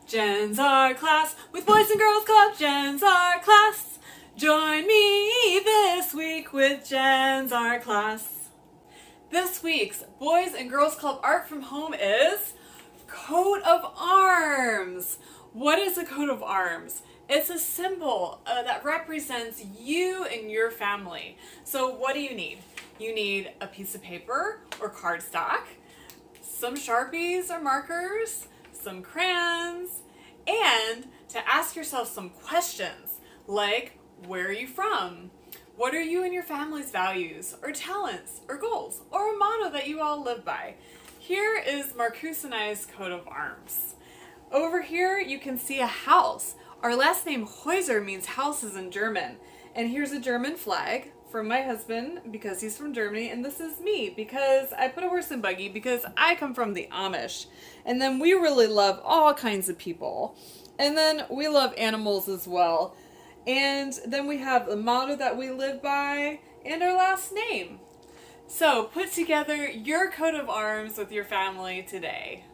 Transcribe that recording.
Jen's our class with Boys and Girls Club. Jen's our class. Join me this week with Jen's our class. This week's Boys and Girls Club art from home is coat of arms. What is a coat of arms? It's a symbol that represents you and your family. So what do you need? You need a piece of paper or cardstock, some Sharpies or markers, some crayons, and to ask yourself some questions like, where are you from? What are you and your family's values or talents or goals or a motto that you all live by? Here is Marcus and I's coat of arms. Over here you can see a house. Our last name Häuser means houses in German. And here's a German flag from my husband because he's from Germany, and this is me because I put a horse and buggy because I come from the Amish. And then we really love all kinds of people. And then we love animals as well. And then we have the motto that we live by and our last name. So put together your coat of arms with your family today.